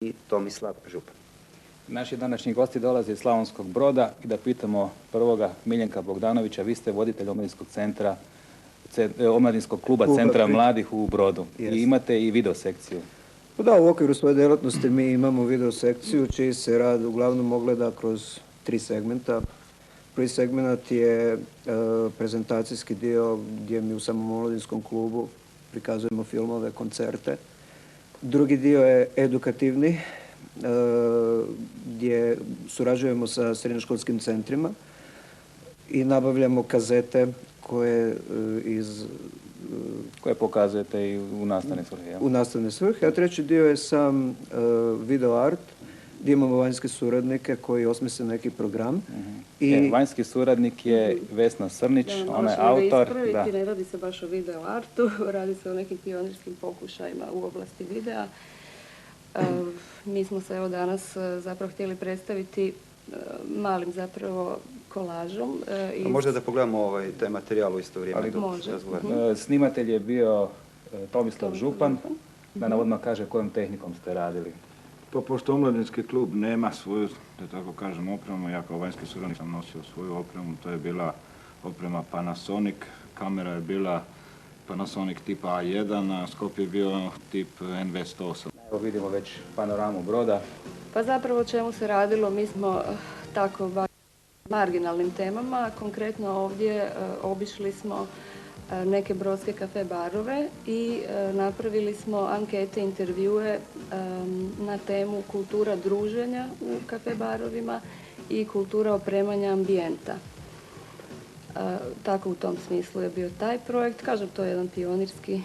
i Tomislav Župan. Naši današnji gosti dolaze iz Slavonskog Broda i da pitamo prvoga Miljenka Bogdanovića, vi ste voditelj omladinskog kluba Centra mladih u Brodu i imate i video sekciju. Da, u okviru svoje djelatnosti mi imamo video sekciju čiji se rad uglavnom ogleda kroz 3 segmenta. Prvi segment je prezentacijski dio gdje mi u samom omladinskom klubu prikazujemo filmove, koncerte. Drugi dio je edukativni gdje surađujemo sa srednjoškolskim centrima i nabavljamo kazete koje pokazujete i u nastavne svrhe. U nastavne svrhe, a treći dio je sam video art gdje imamo vanjske suradnike koji osmisle neki program. Vanjski suradnik je Vesna Srnić, ona je autor. Ne radi se baš o video artu, radi se o nekim pionirskim pokušajima u oblasti videa. Mi smo se evo danas zapravo htjeli predstaviti malim zapravo kolažom. Možda da pogledamo taj materijal u isto vrijeme. Može. Snimatelj je bio Tomislav Župan, da nam odmah kaže kojom tehnikom ste radili. Pa pošto omladinski klub nema svoju, da tako kažem, opremu, ja kao vanjski suradnik sam nosio svoju opremu, to je bila oprema Panasonic, kamera je bila Panasonic tipa A1, a skop je bio tip NV108. Evo vidimo već panoramu Broda. Pa zapravo o čemu se radilo, mi smo tako marginalnim temama, konkretno ovdje obišli smo neke brodske kafe barove i napravili smo ankete, intervjue na temu kultura druženja u kafe barovima i kultura opremanja ambijenta. Tako u tom smislu je bio taj projekt. Kažem, to je jedan pionirski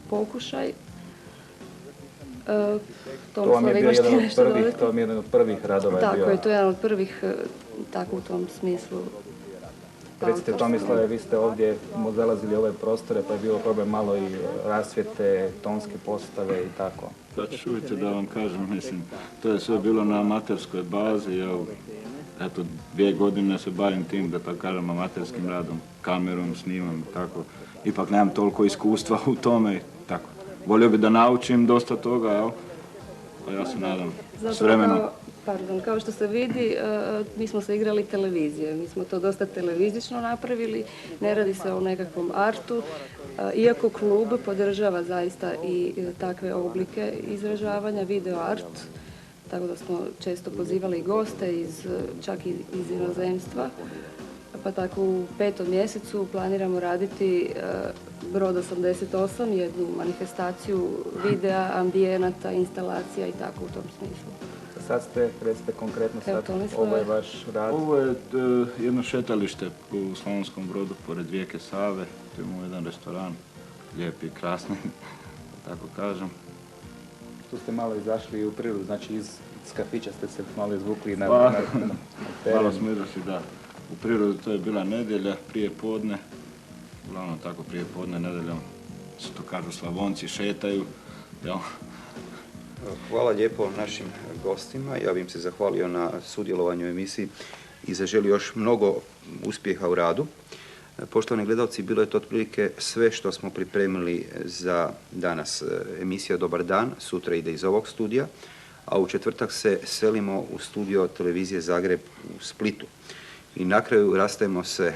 pokušaj. To vam je jedan od prvih radova. Tako je, to je jedan od prvih, tako u tom smislu. Recite Tomislave, vi ste ovdje zalazili ove prostore, pa je bilo problem malo i rasvjete, tonske postave i tako. Pa čujte da vam kažem, mislim, to je sve bilo na amaterskoj bazi, eto, 2 godine se bavim tim, da tako kažem, amaterskim radom, kamerom, snimam i tako. Ipak nemam toliko iskustva u tome i tako. Volio bi da naučim dosta toga, jel? Pa ja se nadam s vremenom. Kao što se vidi, mi smo se igrali televizije. Mi smo to dosta televizično napravili. Ne radi se o nekakvom artu. Iako klub podržava zaista i takve oblike izražavanja, video art, tako da smo često pozivali goste čak i iz inozemstva. Pa tako u 5. mjesecu planiramo raditi Brod 88, jednu manifestaciju videa, ambijenata, instalacija i tako u tom smislu. Sad recite konkretno, ovo je vaš rad? Ovo je jedno šetalište u Slavonskom Brodu, pored rijeke Save. Tu imamo jedan restoran, lijepi i krasni, tako kažem. Tu ste malo izašli u prirodu, znači iz kafića ste se malo izvukli na teren. Malo smo izašli, da. U prirodu to je bila nedjelja, prije podne. Uglavnom tako prije podne, nedeljom, se to kažu Slavonci, šetaju. Hvala lijepo našim gostima. Ja bih im se zahvalio na sudjelovanju u emisiji i zaželio još mnogo uspjeha u radu. Poštovani gledalci, bilo je to otprilike sve što smo pripremili za danas. Emisija Dobar dan sutra ide iz ovog studija, a u četvrtak se selimo u studio televizije Zagreb u Splitu. I na kraju rastajemo se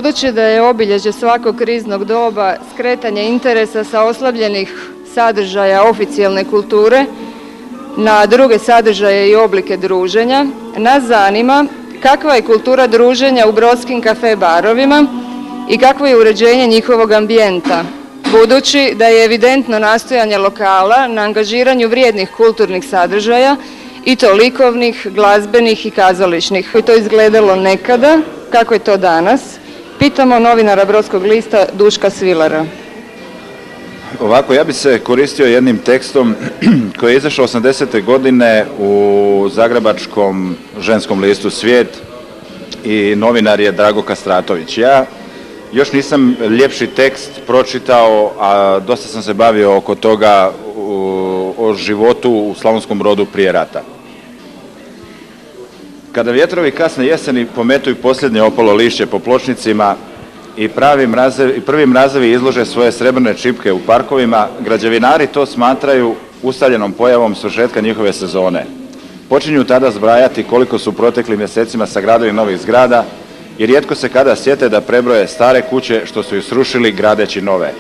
Budući da je obilježje svakog kriznog doba skretanje interesa sa oslabljenih sadržaja oficijalne kulture na druge sadržaje i oblike druženja, nas zanima kakva je kultura druženja u brodskim kafe barovima i kakvo je uređenje njihovog ambijenta, budući da je evidentno nastojanje lokala na angažiranju vrijednih kulturnih sadržaja i to likovnih, glazbenih i kazališnih. Kako je to izgledalo nekada, kako je to danas? Pitamo novinara Brodskog lista Duška Svilara. Ovako, ja bi se koristio jednim tekstom koji je izašao 80. godine u zagrebačkom ženskom listu Svijet i novinar je Drago Kastratović. Ja još nisam ljepši tekst pročitao, a dosta sam se bavio oko toga o životu u Slavonskom Brodu prije rata. Kada vjetrovi kasne jeseni pometuju posljednje opalo lišće po pločnicima i prvi mrazevi izlože svoje srebrne čipke u parkovima, građevinari to smatraju ustaljenom pojavom svršetka njihove sezone. Počinju tada zbrajati koliko su proteklim mjesecima sagradili novih zgrada i rijetko se kada sjete da prebroje stare kuće što su ih srušili gradeći nove.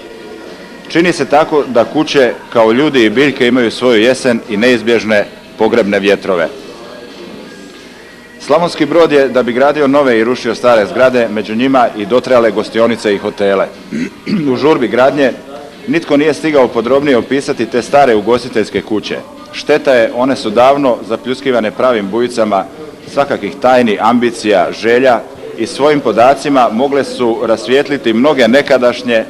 Čini se tako da kuće kao ljudi i biljke imaju svoju jesen i neizbježne pogrebne vjetrove. Slavonski Brod je, da bi gradio nove i rušio stare zgrade, među njima i dotrajale gostionice i hotele. U žurbi gradnje nitko nije stigao podrobnije opisati te stare ugostiteljske kuće. Šteta je, one su davno zapljuskivane pravim bujicama svakakih tajni, ambicija, želja i svojim podacima mogle su rasvijetliti mnoge nekadašnje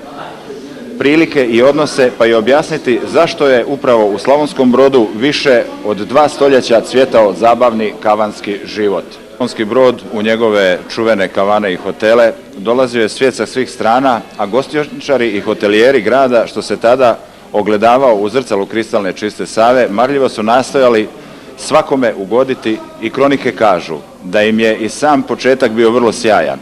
prilike i odnose, pa i objasniti zašto je upravo u Slavonskom Brodu više od 2 stoljeća cvjetao zabavni kavanski život. Slavonski Brod u njegove čuvene kavane i hotele dolazio je svijet sa svih strana, a gostioničari i hotelijeri grada, što se tada ogledavao u zrcalu kristalne čiste Save, marljivo su nastojali svakome ugoditi i kronike kažu da im je i sam početak bio vrlo sjajan.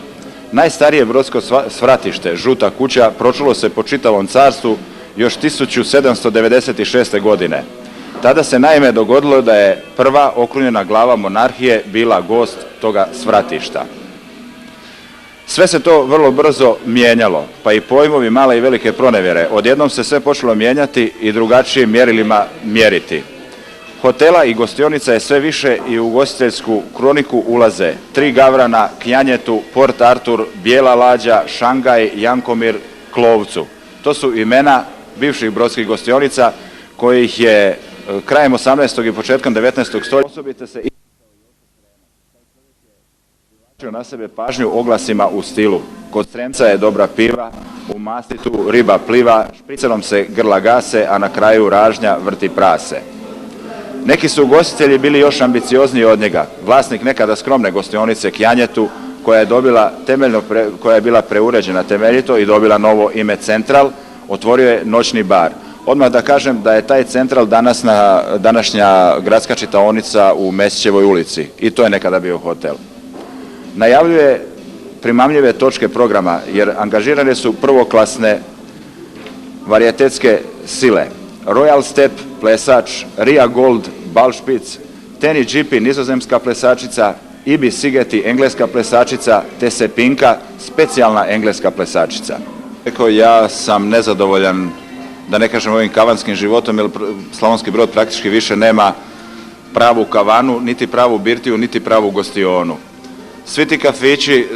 Najstarije brodsko svratište, Žuta kuća, pročulo se po čitavom carstvu još 1796. godine. Tada se naime dogodilo da je prva okrunjena glava monarhije bila gost toga svratišta. Sve se to vrlo brzo mijenjalo, pa i pojmovi male i velike pronevjere. Odjednom se sve počelo mijenjati i drugačijim mjerilima mjeriti. Hotela i gostionica je sve više i u ugostiteljsku kroniku ulaze 3 Gavrana, Knjanjetu, Port Artur, Bijela lađa, Šangaj, Jankomir, Klovcu. To su imena bivših brodskih gostionica kojih je krajem 18. i početkom 19. stoljeća osobite se na sebe pažnju oglasima u stilu. Kod Stremca je dobra piva, u Mastitu riba pliva, špricerom se grla gase, a na kraju ražnja vrti prase. Neki su ugostitelji bili još ambiciozniji od njega. Vlasnik nekada skromne gostionice Knjanjetu, koja je bila preuređena temeljito i dobila novo ime Central, otvorio je noćni bar. Odmah da kažem da je taj Central današnja gradska čitaonica u Mesićevoj ulici i to je nekada bio hotel. Najavljuje primamljive točke programa jer angažirane su prvoklasne varijetetske sile. Royal Step, plesač, Ria Gold, Balšpic, Teni Džipi, nizozemska plesačica, Ibi Sigeti, engleska plesačica, te Sepinka, specijalna engleska plesačica. Ja sam nezadovoljan, da ne kažem ovim kavanskim životom, jer Slavonski Brod praktički više nema pravu kavanu, niti pravu birtiju, niti pravu gostionu. Svi ti kafići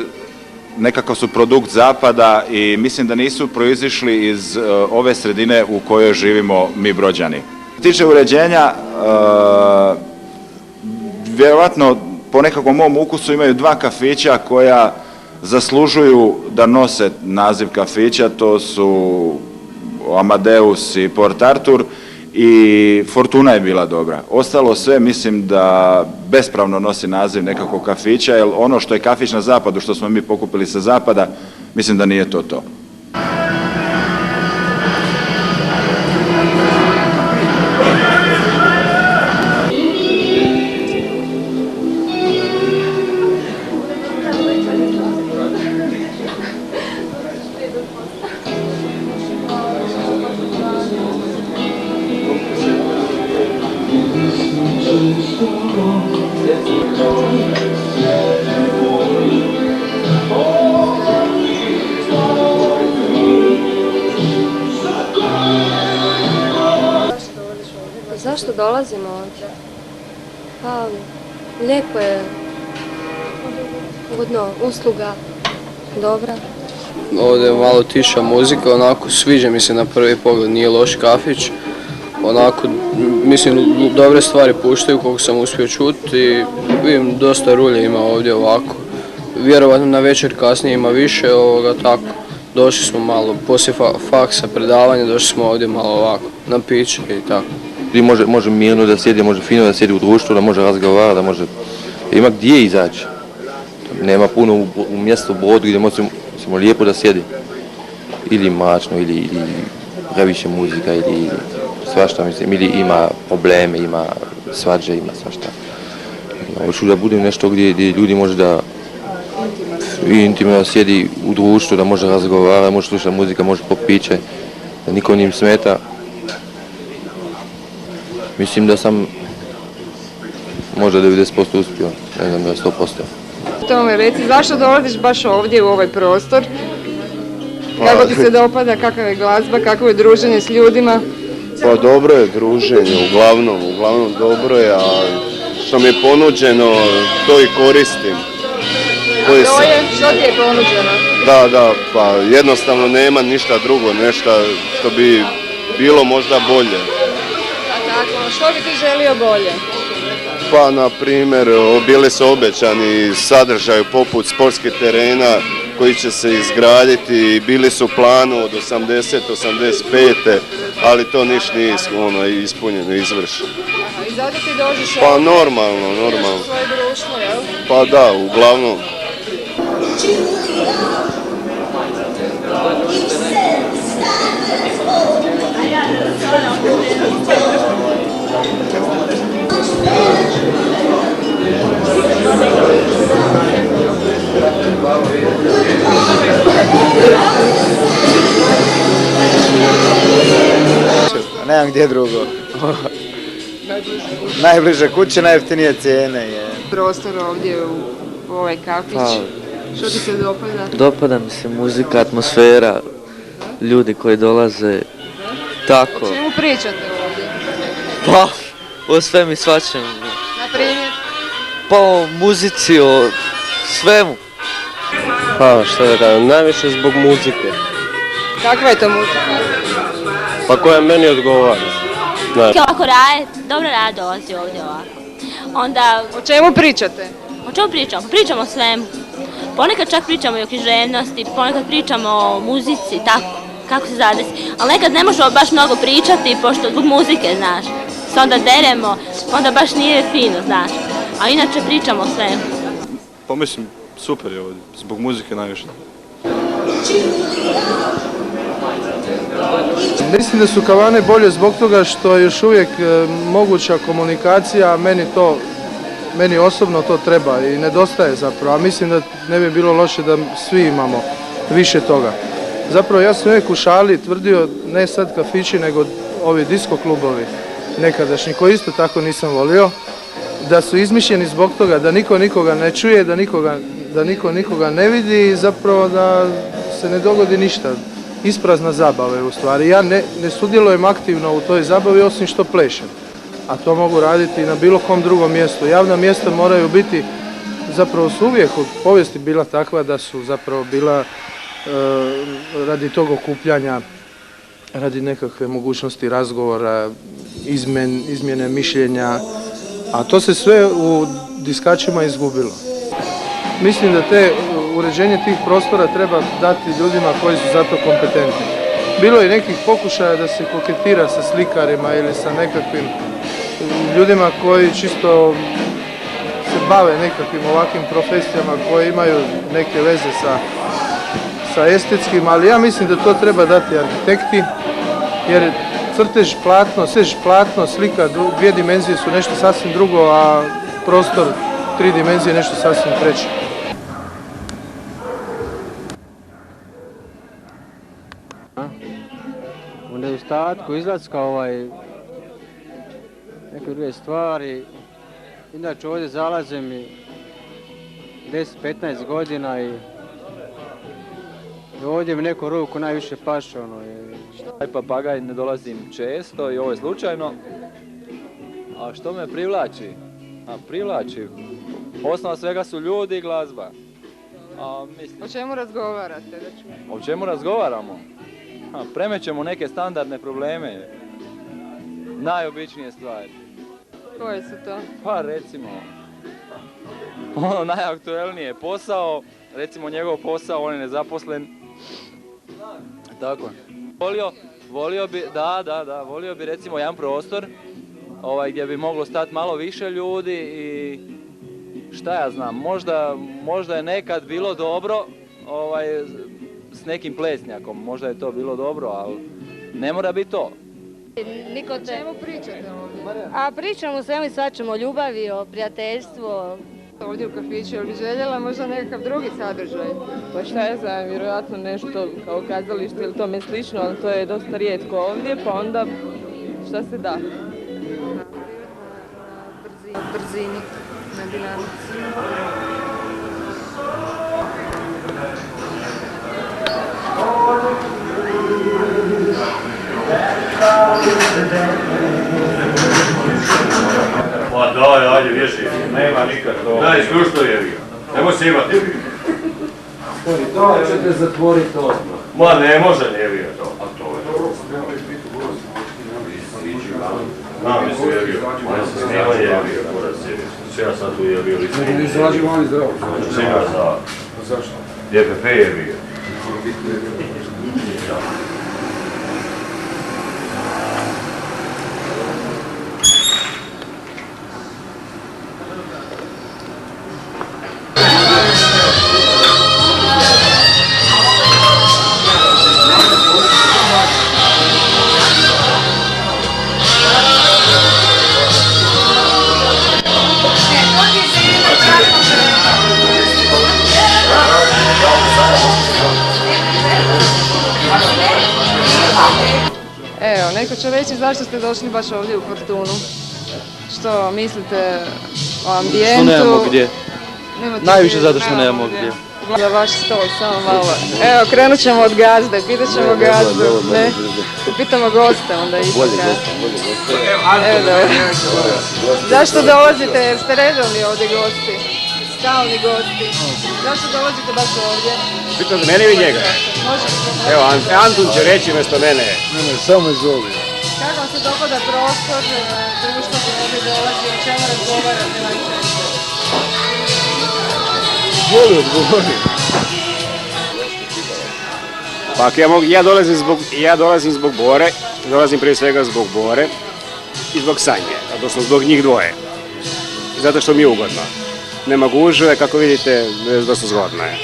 nekako su produkt zapada i mislim da nisu proizišli iz ove sredine u kojoj živimo mi Brođani. Što se tiče uređenja, vjerojatno po nekakvom mom ukusu imaju 2 kafića koja zaslužuju da nose naziv kafića, to su Amadeus i Port Artur i Fortuna je bila dobra. Ostalo sve mislim da bespravno nosi naziv nekakvog kafića, jer ono što je kafić na zapadu, što smo mi pokupili sa zapada, mislim da nije to. dolazimo ovdje? Pa, lijepo je. Ugodno, usluga, dobra. Ovdje je malo tiša muzika, onako sviđa mi se na prvi pogled, nije loš kafić. Onako, mislim, dobre stvari puštaju koliko sam uspio čuti i vidim dosta rulje ima ovdje ovako. Vjerovatno na večer kasnije ima više tako. Došli smo malo, poslije faksa, predavanja, došli smo ovdje malo ovako, na piće i tako. Gdje može mirno da sjedi, može fino da sjedi u društvu, da može razgovarati, da može... Ima gdje izaći. Nema puno u mjestu Brodu gdje možemo lijepo da sjedi. Ili mračno, ili previše muzika, ili svašta, mislim, ili ima probleme, ima svađe, ima svašta. Hoću da bude nešto gdje ljudi može da intimno da sjedi u društvu, da može razgovarati, da može slušati muzika, može popiće, da niko njim smeta. Mislim da sam možda 90% uspio, ne znam da je 100%. Tome reci, zašto dolaziš baš ovdje u ovaj prostor? Kako ti se dopada, kakva je glazba, kakvo je druženje s ljudima? Pa dobro je druženje, uglavnom dobro je, a što mi je ponuđeno, to i koristim. Što ti je ponuđeno? Da, pa jednostavno nema ništa drugo, nešto što bi bilo možda bolje. A tako, što bi ti želio bolje? Pa, na primjer, bili su obećani sadržaj poput sportskih terena koji će se izgraditi i bili su u planu od 80-85, ali to ništa nije ispunjeno, izvršeno. I zato ti dođeš Pa normalno. Svoje društvo, jel? Pa da, uglavnom. Nemam gdje drugo. Najbliže kuće, najjeftinije cijene. Prostor ovdje u ovaj kafić. Što ti se dopada? Dopada mi se muzika, atmosfera, ljudi koji dolaze, tako. O čemu pričate ovdje? Pa, o svemu i svačemu. Na primjer? Pa o muzici, o svemu. Pa što da kažem, najviše zbog muzike. Kakva je to muzika? Pa koja meni odgovara. Ovako dobro rad dolazi ovdje ovako. Onda... O čemu pričate? O čemu pričamo? Pričamo o svemu. Ponekad čak pričamo i o književnosti, ponekad pričamo o muzici, tako, kako se zadesi. Ali nekad ne možemo baš mnogo pričati, pošto zbog muzike, znaš. Se onda deremo, onda baš nije fino, znaš. A inače pričamo o svemu. Pa mislim, super je ovdje, zbog muzike najviše. Mislim da su kavane bolje zbog toga što je još uvijek moguća komunikacija, meni osobno to treba i nedostaje zapravo, a mislim da ne bi bilo loše da svi imamo više toga. Zapravo ja sam uvijek u šali tvrdio, ne sad kafići, nego ovi disko klubovi nekadašnji, koji isto tako nisam volio, da su izmišljeni zbog toga da niko nikoga ne čuje, da niko nikoga ne vidi i zapravo da se ne dogodi ništa. Isprazna zabava je u stvari. Ja ne sudjelujem aktivno u toj zabavi osim što plešem. A to mogu raditi i na bilo kom drugom mjestu. Javna mjesta moraju biti, zapravo su uvijek u povijesti bila takva da su zapravo bila radi tog okupljanja, radi nekakve mogućnosti razgovora, izmjene mišljenja, a to se sve u diskačima izgubilo. Mislim da uređenje tih prostora treba dati ljudima koji su za to kompetentni. Bilo je nekih pokušaja da se koketira sa slikarima ili sa nekakvim ljudima koji čisto se bave nekakvim ovakvim profesijama koje imaju neke veze sa estetskim, ali ja mislim da to treba dati arhitekti, jer crtež, platno, slika, dvije dimenzije su nešto sasvim drugo, a prostor, 3 dimenzije nešto sasvim treće. U nedostatku izlaska neke druge stvari. Inače ovdje zalazim i 10-15 godina i ovdje mi neko ruku najviše paše. Taj papagaj ne dolazim često i ovo je slučajno. A što me privlači? Privlači. Osnova svega su ljudi i glazba. O čemu razgovarate? O čemu razgovaramo? Premećemo neke standardne probleme. Najobičnije stvari. Koje su to? Pa recimo, ono najaktuelnije posao, recimo njegov posao, on je nezaposlen. Tako. Volio bi recimo jedan prostor gdje bi moglo stati malo više ljudi i šta ja znam, možda je nekad bilo dobro s nekim plesnjakom, možda je to bilo dobro, ali ne mora biti to. O čemu pričate ovdje? A pričamo o svemu i svačemu, o ljubavi, o prijateljstvu. Ovdje u kafiću, jel bi željela možda nekakav drugi sadržaj? Pa šta ja znam, vjerojatno nešto kao kazalište ili tome slično, ali to je dosta rijetko ovdje, pa onda šta se da? Na brzini, na dinamici. Ma daj, ajde, vježi. Nema nikad to. Daj, isključno je bio. Nemoj se imati bio. Daj, ćete zatvoriti odmah. Ma ne može ne bio to. A to je to. Znam, mislim je bio. Ona se snima je bio. Sve ja sad tu je bio lično. Ne izlaži vani zdravo. Svega za... Zašto? DPP je bio. Evo, neko će reći zašto ste došli baš ovdje u Fortunu. Što mislite o ambijentu? Što nemamo gdje. Najviše zato što nemamo gdje. Za vaš stol, samo malo. Evo, krenut ćemo od gazde, pitat ćemo gazdu. Ne? Pitamo goste onda isto. Evo, dobro. Zašto dolazite? Jer ste redovni ovdje gosti? Stalni gosti. Zašto dolazite baš ovdje? Pitate mene ili njega? Evo, Antun će reći mjesto mene. Ne, samo izvoli. Kako vam se dopada prostor, društvo koje ovdje dolazi, o čemu razgovarate najčešće? Voli odgovori. Pa ako ja dolazim zbog Bore, dolazim prije svega zbog Bore i zbog Sanje, odnosno zbog njih dvoje. Zato što mi je ugodno. Nema gužve, kako vidite, dosta zgodno je.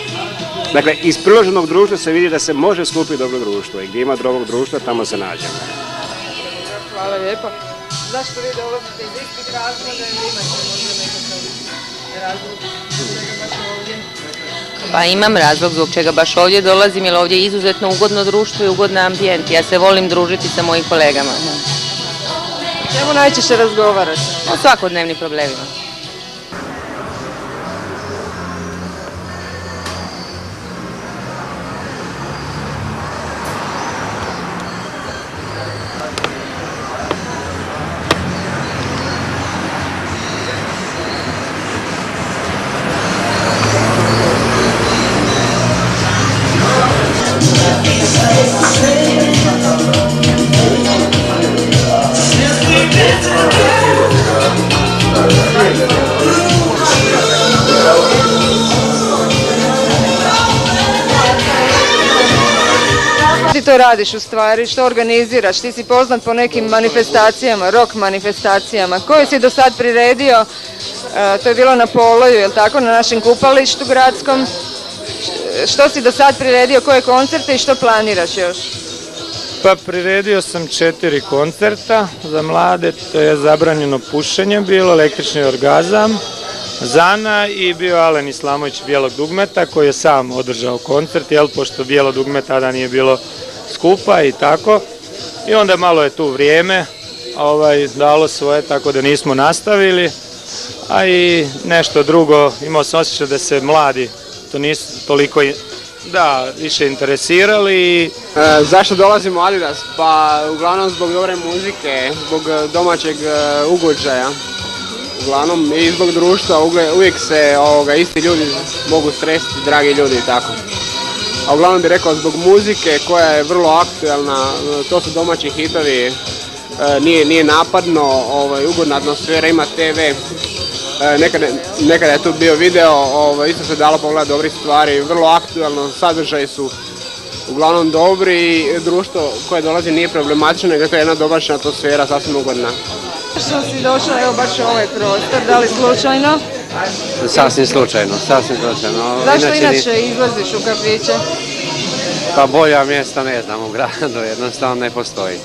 Dakle, iz priloženog društva se vidi da se može skupiti dobro društvo i gdje ima dobrog društva, tamo se nađemo. Hvala lijepo. Zašto vi dolazite iz istih razloga ili imate možda nekakav razlog zbog čega baš ovdje? Pa imam razlog zbog čega baš ovdje dolazim, jer ovdje je izuzetno ugodno društvo i ugodan ambijent. Ja se volim družiti sa mojim kolegama. O čemu najčešće razgovarate? O svakodnevnim problemima. Ti to radiš u stvari, što organiziraš, ti si poznat po nekim manifestacijama, rock manifestacijama. Koje si do sad priredio? To je bilo na Poloju, je li tako, na našem kupalištu gradskom. Što si do sad priredio, koje koncerte i što planiraš još? Pa priredio sam 4 koncerta za mlade, to je Zabranjeno pušenje bilo, Električni orgazam, Zana i bio Alen Islamović Bijelog dugmeta koji je sam održao koncert, pošto Bijelo dugme tada nije bilo skupa i tako. I onda malo je tu vrijeme dalo svoje, tako da nismo nastavili. A i nešto drugo, imao sam osjećaj da se mladi to nisu toliko da, više interesirali. Zašto dolazim u Adidas? Pa uglavnom zbog dobre muzike, zbog domaćeg ugođaja. Uglavnom i zbog društva, uvijek se isti ljudi mogu sresti, dragi ljudi i tako. A uglavnom bih rekao zbog muzike koja je vrlo aktualna, to su domaći hitovi, nije napadno, ugodna atmosfera, ima TV. Nekada je tu bio video, isto se dalo pogledati dobrih stvari, vrlo aktualno, sadržaji su uglavnom dobri i društvo koje dolazi nije problematično, nego je to jedna domaća atmosfera, sasvim ugodna. Što si došao evo baš u ovaj prostor, da li slučajno? Sasvim slučajno. Zašto inače izlaziš u kafiće? Pa bolja mjesta ne znam u gradu, jednostavno ne postoji.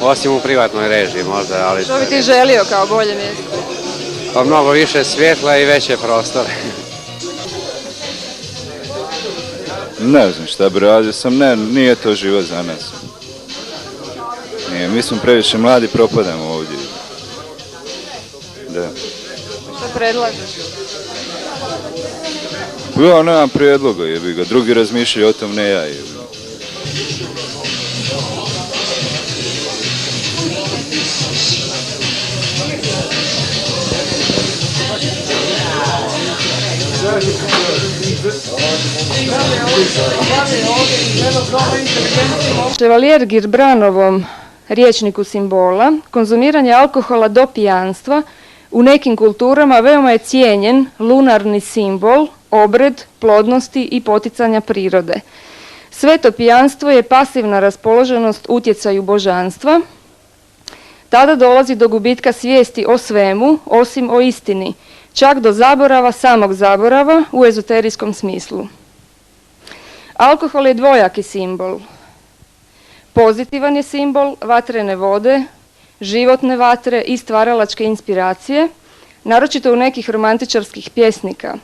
Osim u privatnoj režiji možda, ali... Što bi ti želio kao bolje mjesto? Pa mnogo više svjetla i veće prostore. Ne znam šta bi radio sam, nije to život za nas. Mi smo previše mladi, propadamo ovdje. Da. Što predlažeš? Ja nemam prijedloga, jebi ga. Drugi razmišljaju o tom, ne ja. Chevalier Girbranovom rječniku simbola, konzumiranje alkohola do pijanstva u nekim kulturama veoma je cijenjen lunarni simbol, obred plodnosti i poticanja prirode. Sveto pijanstvo je pasivna raspoloženost utjecaju božanstva. Tada dolazi do gubitka svijesti o svemu, osim o istini, čak do zaborava samog zaborava u ezoterijskom smislu. Alkohol je dvojaki simbol. Pozitivan je simbol vatrene vode, životne vatre i stvaralačke inspiracije, naročito u nekih romantičarskih pjesnika.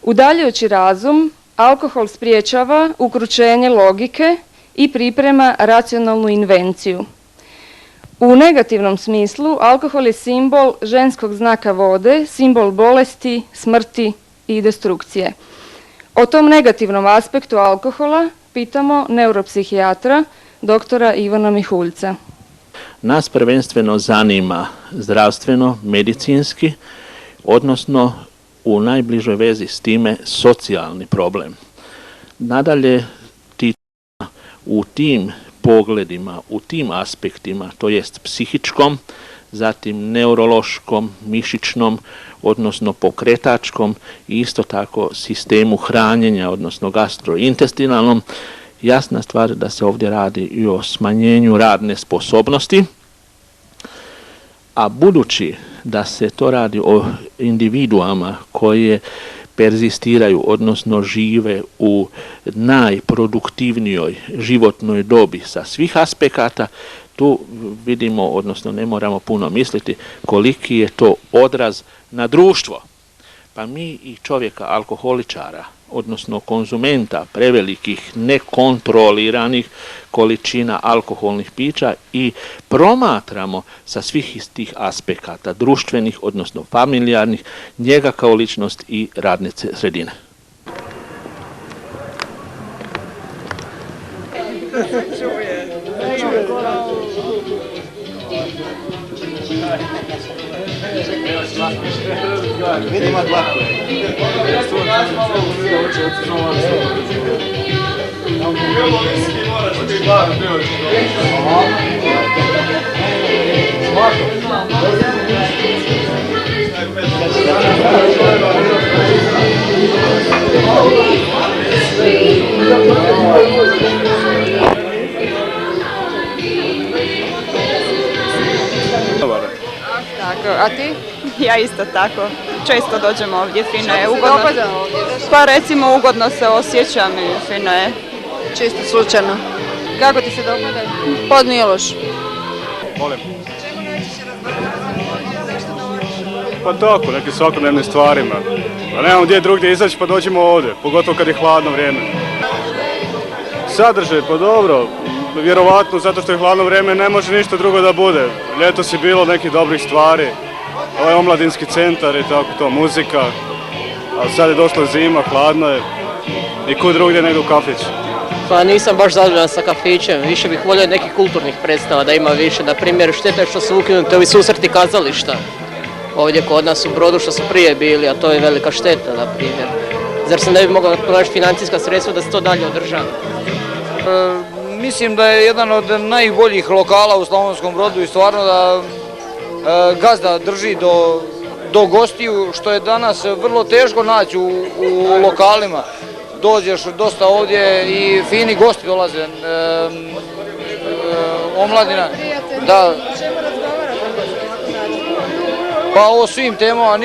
Udaljujući razum, alkohol spriječava ukručenje logike i priprema racionalnu invenciju. U negativnom smislu, alkohol je simbol ženskog znaka vode, simbol bolesti, smrti i destrukcije. O tom negativnom aspektu alkohola pitamo neuropsihijatra doktora Ivana Mihuljca. Nas prvenstveno zanima zdravstveno, medicinski, odnosno u najbližoj vezi s time socijalni problem. Nadalje, u tim pogledima, u tim aspektima, to jest psihičkom, zatim neurološkom, mišićnom, odnosno pokretačkom i isto tako sistemu hranjenja, odnosno gastrointestinalnom, jasna stvar da se ovdje radi i o smanjenju radne sposobnosti, a budući da se to radi o individuama koje perzistiraju, odnosno žive u najproduktivnijoj životnoj dobi sa svih aspekata, tu vidimo, odnosno ne moramo puno misliti koliki je to odraz na društvo. Pa mi i čovjeka alkoholičara, odnosno konzumenta prevelikih nekontroliranih količina alkoholnih pića i promatramo sa svih istih aspekata, društvenih, odnosno familijarnih, njega kao ličnost i radne sredine. Vidimo dlaku. Tako, a ti? Ja isto tako. Često dođemo ovdje, fino je, ugodno. Pa recimo ugodno se osjećam i fino je. Čisto slučajno. Kako ti se dopada? Pa nije loš. Molim. Pa tako, nekim svakodnevnim stvarima. Pa nemamo gdje drugdje izaći pa dođemo ovdje, pogotovo kad je hladno vrijeme. Sadržaj, pa dobro, vjerovatno zato što je hladno vrijeme ne može ništa drugo da bude. Ljetos je bilo nekih dobrih stvari, ovaj omladinski centar i tako to, muzika, a sad je došla zima, hladno je, I kud drugdje nego u kafić. Pa nisam baš zadovoljan sa kafićem, više bih volio nekih kulturnih predstava da ima više. Na primjer, šteta je što su ukinuti ovi susreti kazališta. Ovdje kod nas u Brodu što su prije bili, a to je velika šteta, na primjer. Zar se ne bi mogla pronaći financijska sredstva da se to dalje održava? Mislim da je jedan od najboljih lokala u Slavonskom Brodu i stvarno da gazda drži do gostiju, što je danas vrlo teško naći u lokalima. Dođeš dosta ovdje i fini gosti dolaze, omladina. Da. Pa o svim temama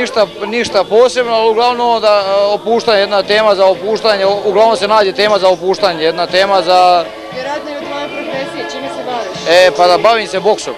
ništa posebno, ali uglavnom da opuštanje, jedna tema za opuštanje, uglavnom se nađe tema za opuštanje, jedna tema za... Vjerojatno je od tvoje profesije, čime se baviš? Pa da bavim se boksom.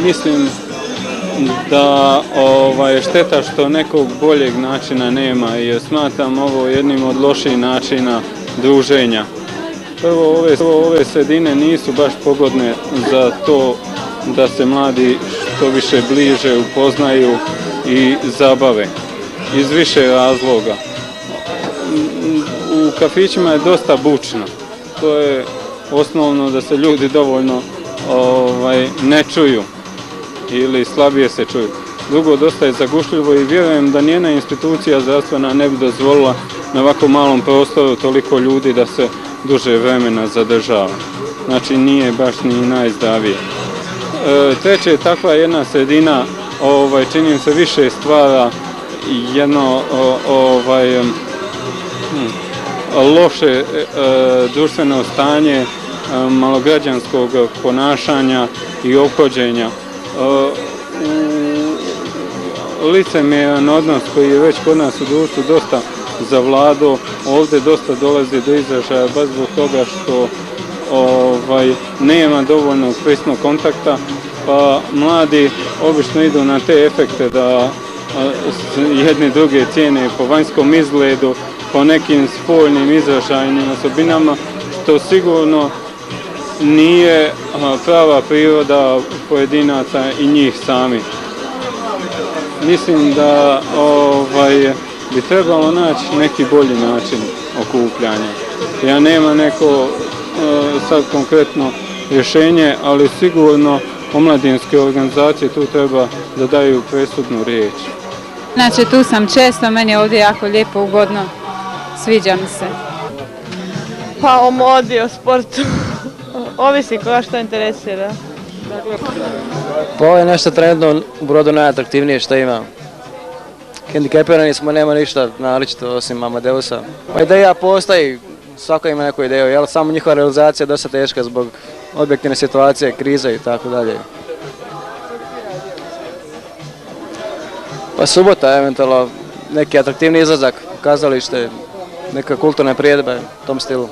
Mislim da šteta što nekog boljeg načina nema, jer smatram ovo jednim od loših načina druženja. Prvo, ove sredine nisu baš pogodne za to da se mladi što više bliže upoznaju i zabave, iz više razloga. U kafićima je dosta bučno, to je osnovno da se ljudi dovoljno ne čuju ili slabije se čuju. Drugo, dosta je zagušljivo i vjerujem da nijedna institucija zdravstvena ne bi dozvolila na ovako malom prostoru toliko ljudi da se duže vremena zadržava. Znači nije baš ni najzdravije. Treće je takva jedna sredina, čini mi se više stvara jedno loše društveno stanje malograđanskog ponašanja i ophođenja. Licemjeran odnos koji je već kod nas u društvu dosta zavladao, ovdje dosta dolazi do izražaja baš zbog toga što nema dovoljno prisnog kontakta, pa mladi obično idu na te efekte da jedni druge cijene po vanjskom izgledu, po nekim spoljnim izražajnim osobinama, što sigurno nije prava priroda pojedinaca i njih sami. Mislim da bi trebalo naći neki bolji način okupljanja. Ja nema neko sad konkretno rješenje, ali sigurno omladinske organizacije tu treba da daju presudnu riječ. Znači tu sam često, meni je ovdje jako lijepo, ugodno, sviđa mi se. Pa o modi, o sportu, ovisi koga što interesira. Pa ovo je nešto trenutno u Brodu najatraktivnije što ima. Hendikepirani smo, nema ništa naročito osim Amadeusa. Pa ideja postoji, svako ima neku ideju, jel samo njihova realizacija je dosta teška zbog objektivne situacije, krize i tako dalje. Pa subota, eventualno neki atraktivni izlazak, kazalište, neka kulturne priredbe u tom stilu.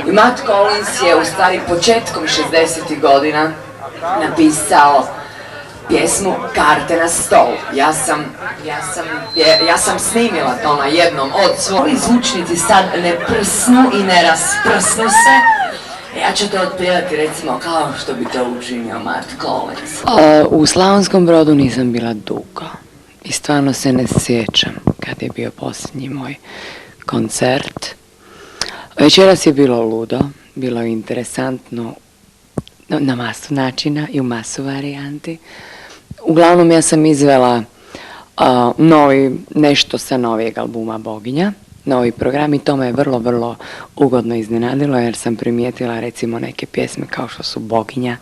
I Matt Collins je u stvari početkom 60. godina napisao pjesmu Karte na stol. Ja sam snimila to na jednom od svojih. Zvučnici sad ne prsnu i ne rasprsnu se. Ja ću to otpjevati recimo kao što bi to učinio Matt Collins. U Slavonskom Brodu nisam bila dugo i stvarno se ne sjećam kad je bio posljednji moj koncert. Večeras je bilo ludo, bilo je interesantno na masu načina i u masu varijanti. Uglavnom ja sam izvela nešto sa novijeg albuma Boginja, novi program i to me je vrlo ugodno iznenadilo jer sam primijetila recimo neke pjesme kao što su Boginja,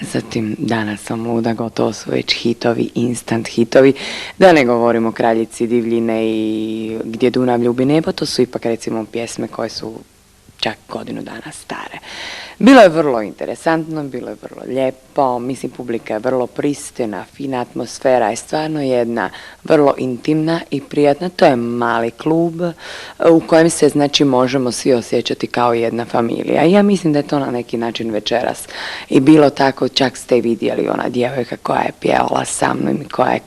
zatim Danas sam luda, gotovo su već hitovi, instant hitovi, da ne govorimo Kraljici divljine i Gdje Dunav ljubi nebo, to su ipak recimo pjesme koje su čak godinu dana stare. Bilo je vrlo interesantno, bilo je vrlo lijepo, mislim publika je vrlo pristojna, fina atmosfera je stvarno jedna vrlo intimna i prijatna. To je mali klub u kojem se znači možemo svi osjećati kao jedna familija. I ja mislim da je to na neki način večeras i bilo tako, čak ste vidjeli ona djevojka koja je pjevala sa mnom i koja je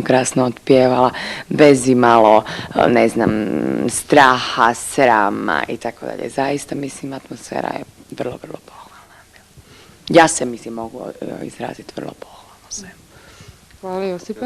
krasno otpjevala bez imalo, ne znam, straha, srama i tako dalje. Zaista mislim atmosfera je vrlo pohvalna. Ja se mislim mogu izraziti vrlo pohvalno sve. Hvala Josipa.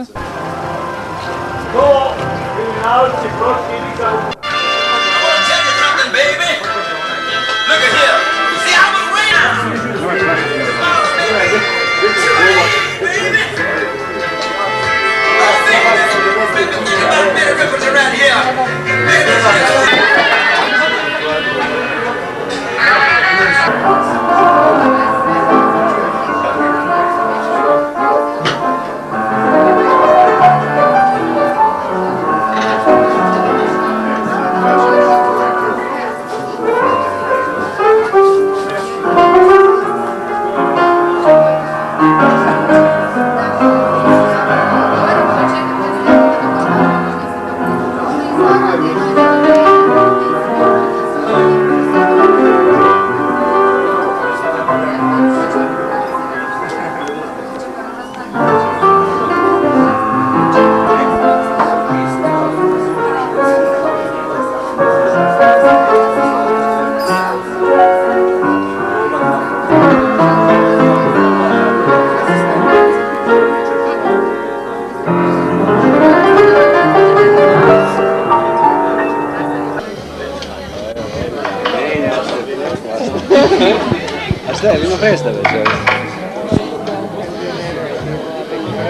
A šta je, ima predstave čovjek?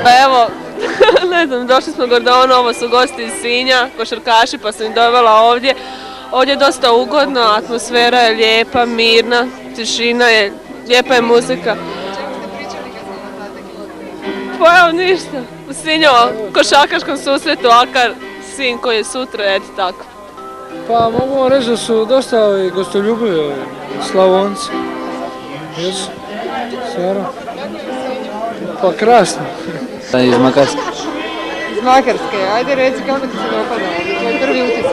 Pa evo, ne znam, došli smo Gordonu, ovo su gosti iz Sinja, košarkaši, pa sam ih dovela ovdje. Ovdje je dosta ugodno, atmosfera je lijepa, mirna, tišina je, lijepa je muzika. Pa evo ništa, u Sinjovom košarkaškom susretu Akar, Sinj koji je sutra, eto tako. Pa mogu vam reći da su dosta gostoljubivi Slavonci. Jesu, stvarno. Pa krasno. Iz Makarske. Iz Makarske, ajde reci kako ti se dopada ovdje, tvoj prvi utisak.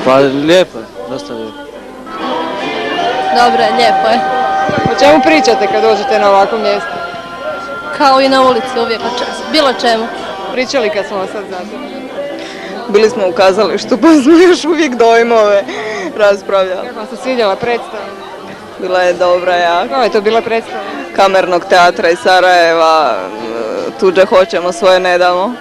Pa lijepo je, dosta lijepo. Dobro je, lijepo je. O čemu pričate kad dođete na ovako mjesto? Kao i na ulici uvijek, bilo čemu. Pričali kad smo vas sad zatim. Bili smo u kazalištu pa smo još uvijek dojmove raspravljali. Kako vam se svidjela predstava? Bila je dobra, ja. Koja je to bila predstava? Kamernog teatra iz Sarajeva, Tuđe hoćemo, svoje ne damo.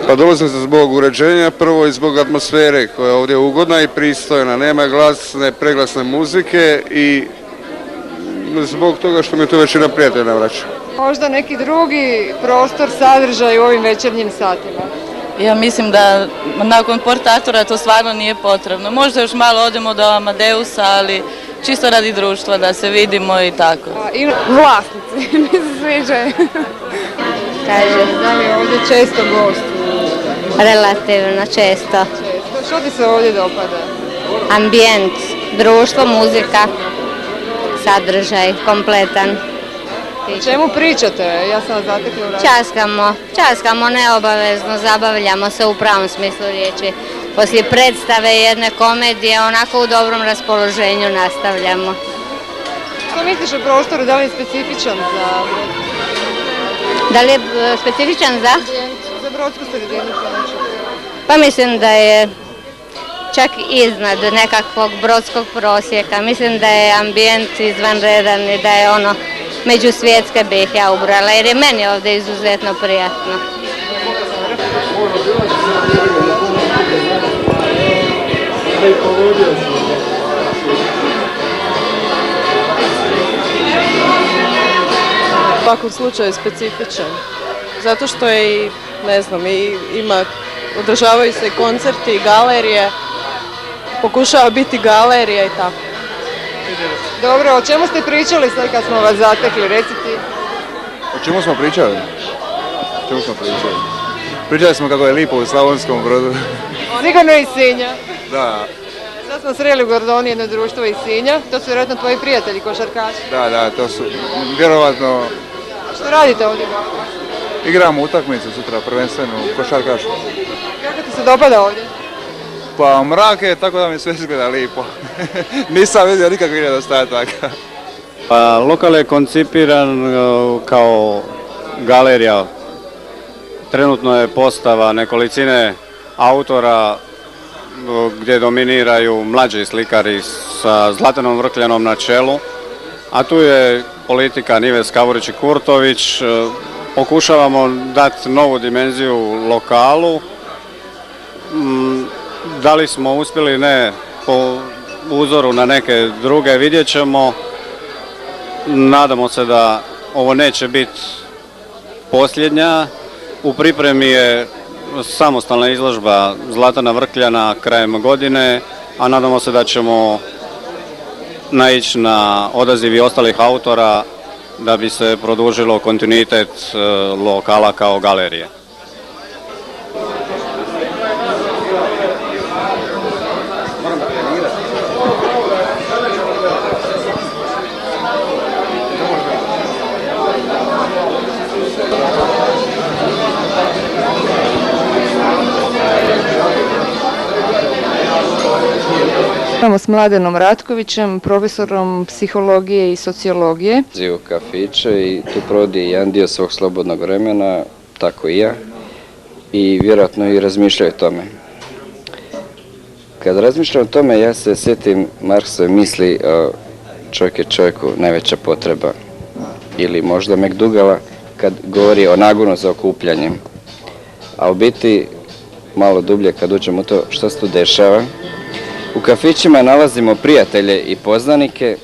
Pa dolazim se zbog uređenja, prvo i zbog atmosfere koja je ovdje ugodna i pristojna. Nema glasne, preglasne muzike i zbog toga što mi tu većina prijatelja vraća. Možda neki drugi prostor, sadržaj u ovim večernjim satima? Ja mislim da nakon Portatora to stvarno nije potrebno. Možda još malo odemo do Amadeusa, ali čisto radi društva da se vidimo i tako. I vlasnici, mi se sviđaju. Kaže, da li ovdje često gostuju? Relativno često. Što ti se ovdje dopada? Ambijent, društvo, muzika, sadržaj, kompletan. O čemu pričate? Ja sam vas zatekla u radu. Časkamo neobavezno, zabavljamo se u pravom smislu riječi. Poslije predstave jedne komedije, onako u dobrom raspoloženju nastavljamo. Što misliš o prostoru, da li je specifičan za... Da li je specifičan za? Za brodsku sredinu. Pa mislim da je čak iznad nekakvog brodskog prosjeka. Mislim da je ambijent izvanredan i da je ono među svjetske bih ja ubrala, jer je meni ovdje izuzetno prijatno. U svakom slučaju specifičan, zato što je i, ne znam, održavaju se i koncerti i galerije, pokušava biti galerija i tako. Dobro, o čemu ste pričali sad kad smo vas zatekli, reci ti? O čemu smo pričali? Pričali smo kako je lipo u Slavonskom Brodu. Sigurno iz Sinja. Da. Sad smo sreli u Gordoni jedno društvo iz Sinja, to su vjerojatno tvoji prijatelji, košarkaši. Da, to su vjerovatno... Što radite ovdje? Igramo utakmicu sutra, prvenstveno košarkašu. Kako ti se dopada ovdje? Pa mrak je, tako da mi sve izgleda lipo. Nisam vidio nikakvih nedostataka. Pa lokal je koncipiran kao galerija. Trenutno je postava nekolicine autora gdje dominiraju mlađi slikari sa Zlatanom Vrkljanom na čelu, a tu je politika Nives Kavurić i Kurtović. Pokušavamo dati novu dimenziju lokalu. Da li smo uspjeli, ne, po uzoru na neke druge, vidjet ćemo. Nadamo se da ovo neće biti posljednja. U pripremi je samostalna izložba Zlatana Vrkljana krajem godine, a nadamo se da ćemo naići na odaziv i ostalih autora da bi se produžilo kontinuitet lokala kao galerije. Imamo s Mladenom Ratkovićem, profesorom psihologije i sociologije. U kafiće i tu provodi jedan dio svog slobodnog vremena, tako i ja, i vjerojatno i razmišljaju o tome. Kad razmišljam o tome, ja se sjetim Marksove misli čovjek je čovjeku najveća potreba, ili možda McDougalla kad govori o nagonu za okupljanjem. A u biti, malo dublje kad uđemo u to što se tu dešava, u kafićima nalazimo prijatelje i poznanike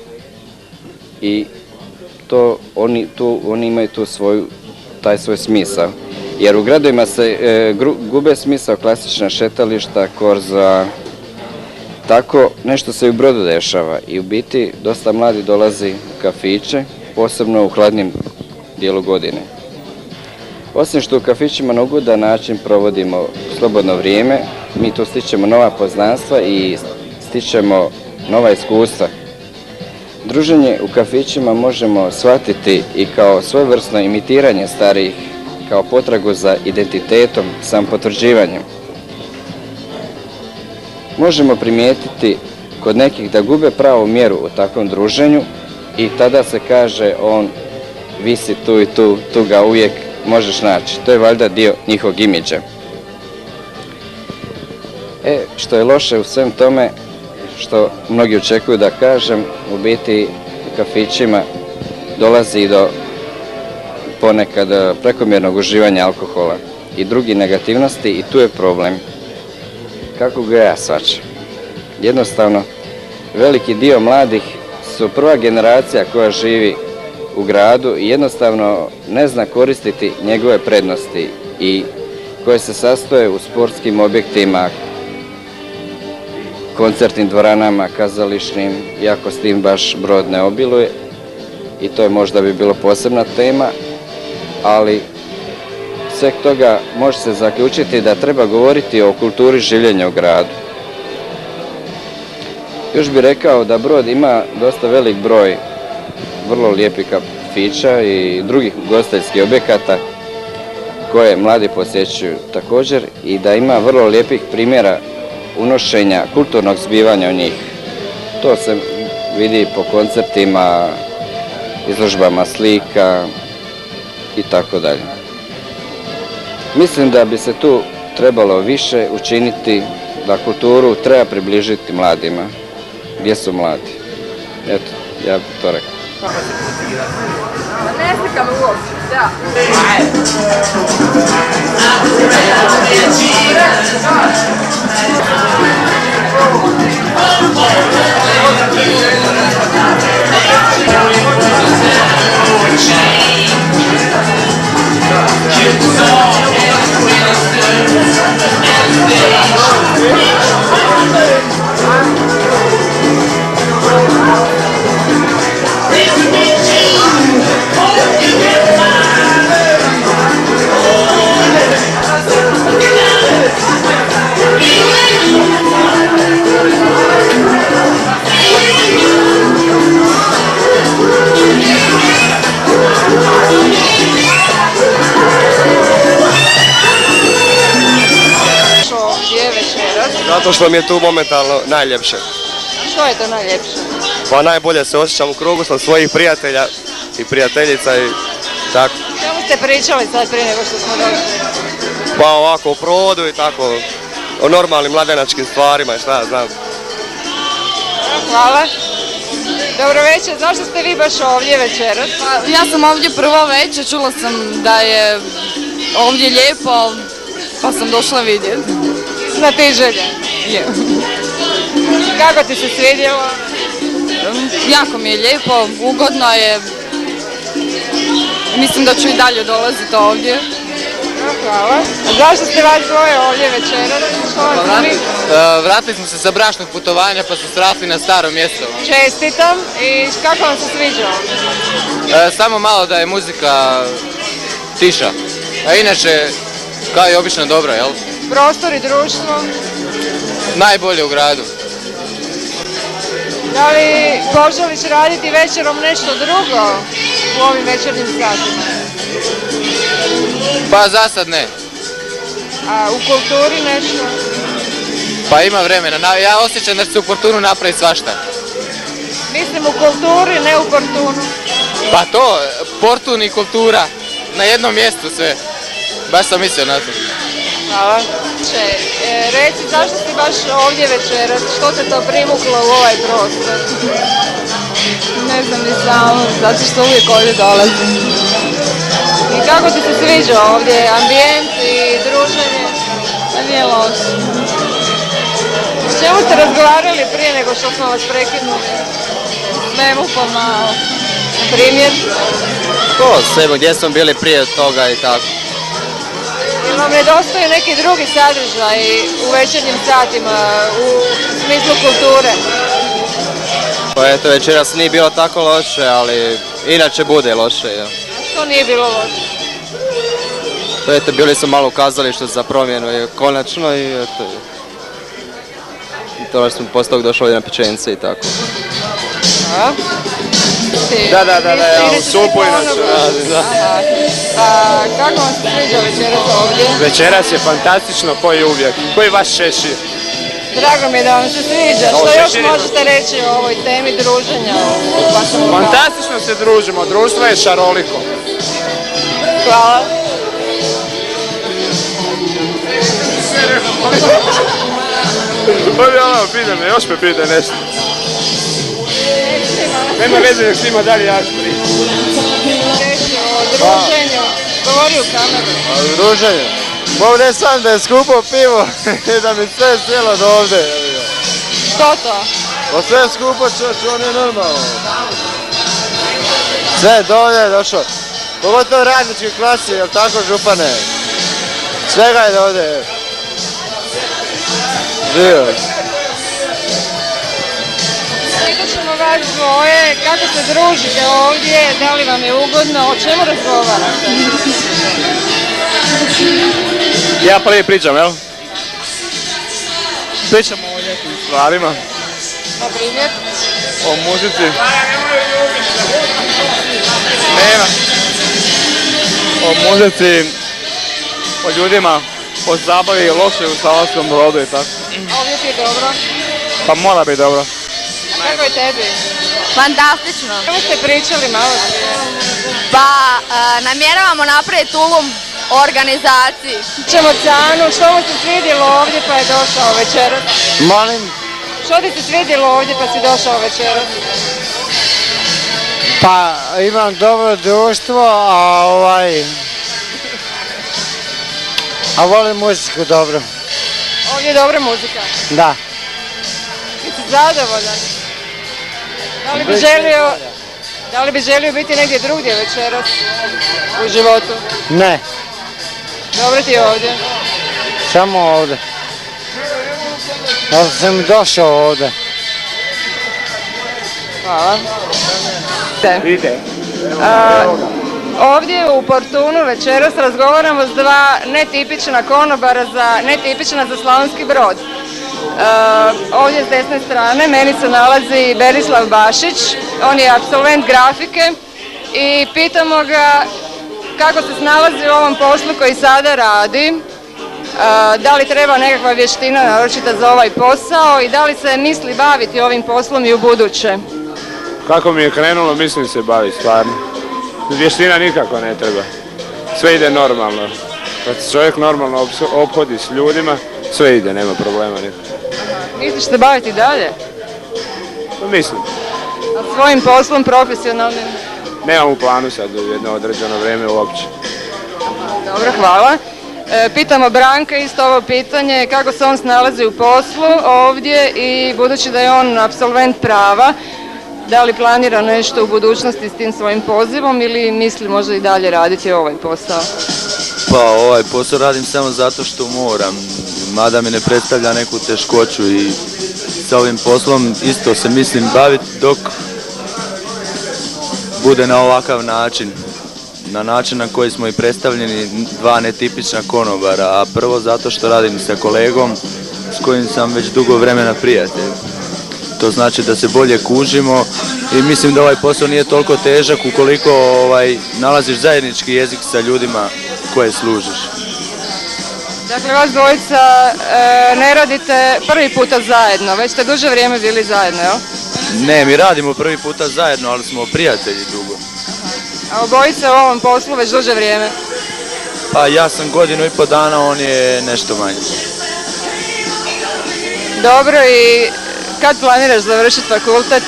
i oni imaju taj svoj smisao. Jer u gradovima se gube smisao klasična šetališta, korza, tako nešto se i u Brodu dešava. I u biti dosta mladi dolazi u kafiće, posebno u hladnim dijelu godine. Osim što u kafićima na ugodan način provodimo slobodno vrijeme, mi tu stičemo nova poznanstva i stičemo nova iskustva. Druženje u kafićima možemo shvatiti i kao svojevrsno imitiranje starijih, kao potragu za identitetom, sampotvrđivanjem. Možemo primijetiti kod nekih da gube pravu mjeru u takvom druženju i tada se kaže on visi tu i tu ga uvijek možeš naći. To je valjda dio njihovog imidža. Što je loše u svem tome, što mnogi očekuju da kažem, u biti u kafićima dolazi do ponekad prekomjernog uživanja alkohola i drugih negativnosti i tu je problem. Kako ga ja shvaćam? Jednostavno, veliki dio mladih su prva generacija koja živi u gradu i jednostavno ne zna koristiti njegove prednosti i koje se sastoje u sportskim objektima, koncertnim dvoranama, kazališnim, iako s tim baš Brod ne obiluje. I to je možda bi bilo posebna tema, ali sve toga može se zaključiti da treba govoriti o kulturi življenja u gradu. Još bih rekao da Brod ima dosta velik broj vrlo lijepih kafića i drugih ugostiteljskih objekata koje mladi posjećuju također i da ima vrlo lijepih primjera unošenja kulturnog zbivanja u njih. To se vidi po koncertima, izložbama slika i tako dalje. Mislim da bi se tu trebalo više učiniti, da kulturu treba približiti mladima. Gdje su mladi? Eto, ja bih to rekao. Ne slikam uopće, da. Zato što mi je tu momentalno najljepše. Što je to najljepše? Pa najbolje se osjećam u krugu sam svojih prijatelja i prijateljica i tako. Čemu ste pričali sad prije nego što smo došli? Pa ovako o provodu i tako, o normalnim mladenačkim stvarima i šta ja znam. Hvala. Dobro večer, zašto ste vi baš ovdje večeras? Pa, ja sam ovdje prvo večer, čula sam da je ovdje lijepo, pa sam došla vidjeti. Na ti želje? Je. Kako ti se svidjelo? Jako mi je lijepo, ugodno je. Mislim da ću i dalje dolaziti ovdje. Hvala. A zašto ste vas dvoje ovdje večeras? Vratili smo se sa bračnog putovanja pa smo se vratili na staro mjesto. Čestitam i kako vam se sviđa ovdje? Samo malo da je muzika tiša. A inače, kao i obično dobro, jel? Prostor i društvo? Najbolje u gradu. Da li poželiš raditi večerom nešto drugo u ovim večernjim satima? Pa za sad ne. A u kulturi nešto? Pa ima vremena. Ja osjećam da će se u Portunu napraviti svašta. Mislim u kulturi, ne u Portunu. Pa to, Portun i kultura. Na jednom mjestu sve. Baš sam mislio na to. Hvala. Reci, zašto si baš ovdje večeras? Što te to primuklo u ovaj prostor? Ne znam ni samo, zato što uvijek ovdje dolazim. I kako ti se sviđa ovdje? Ambijent i druženje? Nije loše. O čemu ste razgovarali prije nego što smo vas prekinuli? Svemu pomalo. Primjer? To, svemu, gdje smo bili prije toga i tako. Ili vam nedostaju neki drugi sadržaj u večernjim satima, u smislu kulture? Pa eto, večeras nije bilo tako loše, ali inače bude loše. Ja. Što nije bilo loše? To eto, bili smo malo u kazalištu za promjenu i konačno i eto. I to smo poslije toga došli na pečenice i tako. A? Da, ja u supu inače radim, da. A kako vam se sviđa večeras ovdje? Večeras je fantastično, koji uvijek, koji vaš šešir. Drago mi je da vam se sviđa. Što još možete reći o ovoj temi druženja u vašem lokalu? Fantastično se družimo, društvo je šaroliko. Hvala. Ovdje ono, pitam me, još me pitaj nešto. Nema veze nek svima dalje ja ću pričati. Reći o druženju, govori u kameru. O druženju? Ovdje sam da je skupo pivo i da mi sve sjelo do ovdje. Što to? Pa sve skupo čoč, on je normalno. Sve dovoljno je došlo. Pogotovo radničke klase, jel tako župane? Svega je ovdje. Živio. Pitat ćemo vas dvoje, kako se družite ovdje, da li vam je ugodno, o čemu razgovarate? Ja prvi pričam, jel? Pričamo o nekim stvarima. Na primjer? O muzici. Nema. O muzici, o ljudima, o zabavi i loše u Slavonskom Brodu i tako. Ovdje ti je dobro? Pa mora biti dobro. A kako je tebi? Fantastično. Kako ste pričali malo? Pa namjeravamo napraviti ulum o organizaciji. Ćemo Canu, što mu se svidjelo ovdje pa je došao večeras? Molim? Što ti se svidjelo ovdje pa si došao večeras? Pa imam dobro društvo, a volim muziku dobro. Ovdje je dobra muzika. Da. Ti si zadovoljan? Da li bi želio biti negdje drugdje večeras u životu? Ne, Dobro ti je ovdje. samo ovdje. Ja sam došao ovdje. Hvala. Ovdje u Portunu večeras razgovaramo s dva netipična konobara netipična za Slavonski Brod. Ovdje s desne strane meni se nalazi Berislav Bašić, on je apsolvent grafike i pitamo ga kako se snalazi u ovom poslu koji sada radi, da li treba nekakva vještina naročita za ovaj posao i da li se misli baviti ovim poslom i u buduće. Kako mi je krenulo, mislim se baviti stvarno. Vještina nikako ne treba. Sve ide normalno. Kad se čovjek normalno ophodi s ljudima, sve ide, nema problema nikako. Misliš se baviti dalje? Pa mislim. A svojim poslom profesionalnim? Nemam u planu sad u jedno određeno vrijeme uopće. Dobro, hvala. Pitamo Branka isto ovo pitanje, kako se on snalazi u poslu ovdje i budući da je on apsolvent prava, da li planira nešto u budućnosti s tim svojim pozivom ili misli možda i dalje raditi ovaj posao? Pa ovaj posao radim samo zato što moram, mada mi ne predstavlja neku teškoću i sa ovim poslom isto se mislim baviti dok bude na ovakav način. Na način na koji smo i predstavljeni dva netipična konobara, a prvo zato što radim sa kolegom s kojim sam već dugo vremena prijatelj. To znači da se bolje kužimo i mislim da ovaj posao nije toliko težak ukoliko nalaziš zajednički jezik sa ljudima koje služiš. Dakle, vas dvojica ne radite prvi puta zajedno, već ste duže vrijeme bili zajedno, jel? Ne, mi radimo prvi puta zajedno, ali smo prijatelji dugo. A obojice u ovom poslu već duže vrijeme? Pa ja sam 1,5 godina, on je nešto manje. Dobro, i kad planiraš završiti fakultet?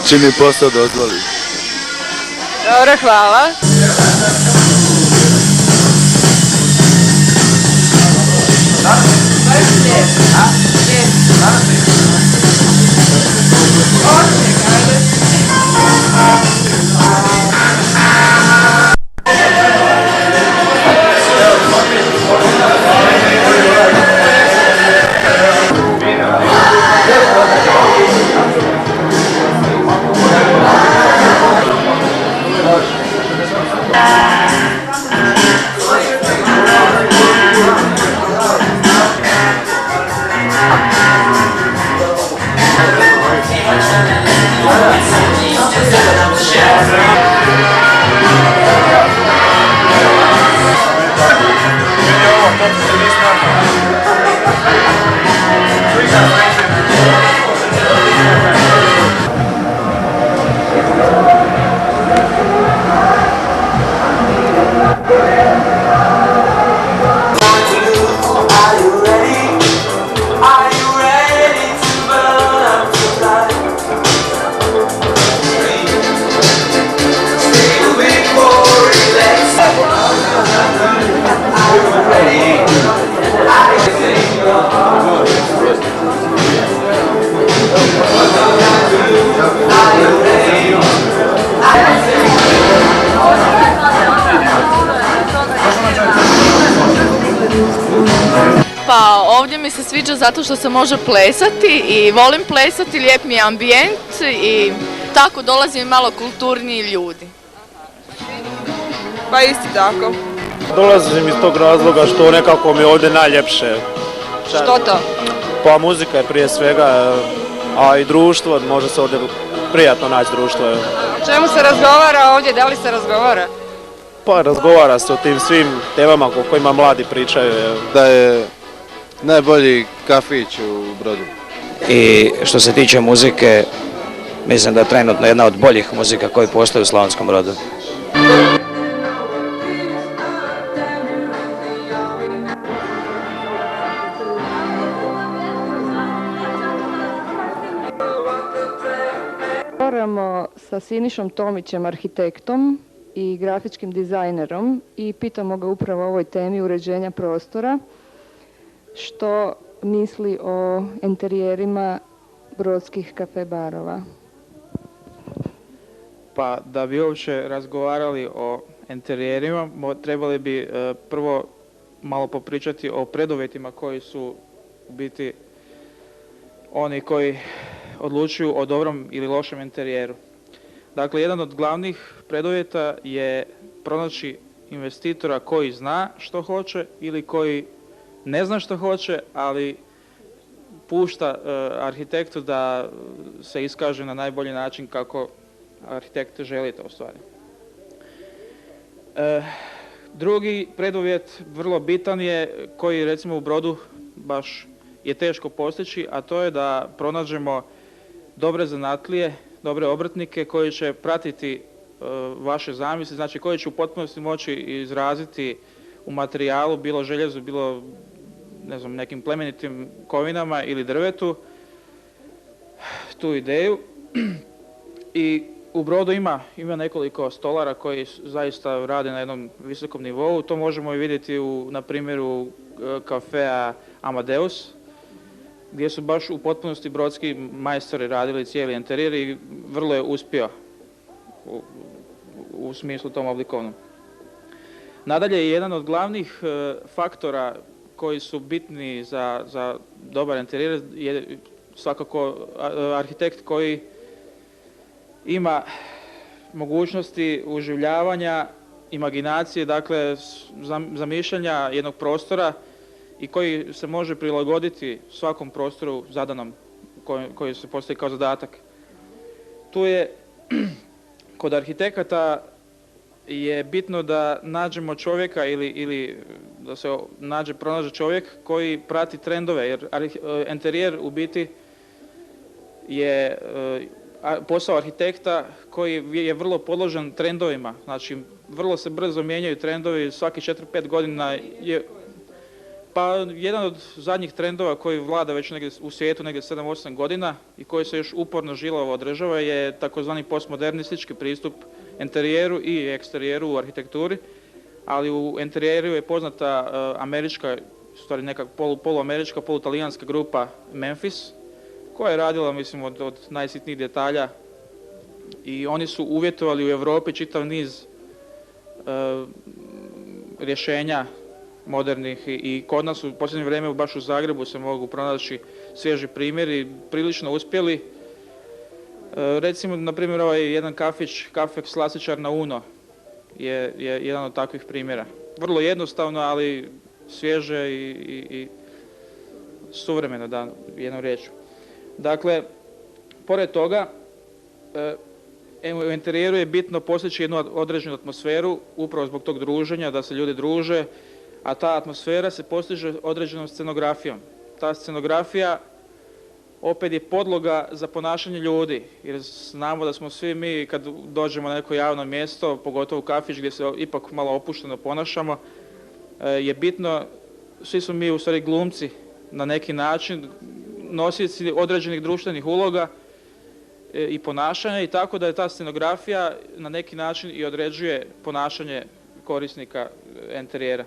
Čim mi posao dozvoli. Dobro, hvala. mi se sviđa zato što se može plesati i volim plesati, lijep mi je ambijent i tako dolazi malo kulturniji ljudi. Pa isti tako. Dolazim iz tog razloga što nekako mi je ovdje najljepše. Što to? Pa muzika je prije svega, a i društvo, može se ovdje prijatno naći društvo. O čemu se razgovara ovdje, da li se razgovara? Pa razgovara se o tim svim temama o kojima mladi pričaju. Da je najbolji kafić u Brodu. I što se tiče muzike, mislim da je trenutno jedna od boljih muzika koji postoji u Slavonskom Brodu. Razgovaramo sa Sinišom Tomićem, arhitektom i grafičkim dizajnerom i pitamo ga upravo o ovoj temi uređenja prostora. Što misli o interijerima brodskih kafe barova? Pa da bi uopće razgovarali o interijerima, trebali bi prvo malo popričati o preduvjetima koji su u biti oni koji odlučuju o dobrom ili lošem interijeru. Dakle, jedan od glavnih preduvjeta je pronaći investitora koji zna što hoće ili koji ne zna što hoće, ali pušta arhitektu da se iskaže na najbolji način kako arhitekt želi to ostvariti. Drugi preduvjet, vrlo bitan je, koji recimo u Brodu baš je teško postići, a to je da pronađemo dobre zanatlije, dobre obrtnike koji će pratiti vaše zamisli, znači koji će u potpunosti moći izraziti u materijalu, bilo željezu, bilo ne znam, nekim plemenitim kovinama ili drvetu, tu ideju. I u Brodu ima nekoliko stolara koji zaista rade na jednom visokom nivou. To možemo i vidjeti na primjeru kafea Amadeus, gdje su baš u potpunosti brodski majstori radili cijeli interijer i vrlo je uspio u smislu tom oblikovnom. Nadalje, jedan od glavnih faktora koji su bitni za dobar interijer je svakako arhitekt koji ima mogućnosti uživljavanja, imaginacije, dakle zamišljanja jednog prostora i koji se može prilagoditi svakom prostoru zadanom koji se postavi kao zadatak. Tu je kod arhitekata je bitno da nađemo čovjeka ili da se pronađe čovjek koji prati trendove, jer interijer u biti je posao arhitekta koji je vrlo podložen trendovima. Znači, vrlo se brzo mijenjaju trendovi, svaki 4-5 godina je. Pa jedan od zadnjih trendova koji vlada već negdje u svijetu negdje 7-8 godina i koji se još uporno žilavo održava je takozvani postmodernistički pristup interijeru i eksterijeru u arhitekturi, ali u interijeru je poznata američka, u stvari neka poluamerička, polutalijanska grupa Memphis, koja je radila, mislim, od najsitnijih detalja i oni su uvjetovali u Europi čitav niz rješenja modernih i kod nas u posljednje vrijeme baš u Zagrebu se mogu pronaći svježi primjeri, prilično uspjeli. Recimo, na primjer, ovaj jedan kafe Slasičar na Uno je jedan od takvih primjera. Vrlo jednostavno, ali svježe i suvremeno, da, jednom riječju. Dakle, pored toga, u interijeru je bitno postići jednu određenu atmosferu, upravo zbog tog druženja, da se ljudi druže, a ta atmosfera se postiže određenom scenografijom. Ta scenografija opet je podloga za ponašanje ljudi, jer znamo da smo svi mi, kad dođemo na neko javno mjesto, pogotovo u kafić gdje se ipak malo opušteno ponašamo, je bitno, svi smo mi u stvari glumci na neki način, nosioci određenih društvenih uloga i ponašanja i tako da je ta scenografija na neki način i određuje ponašanje korisnika interijera.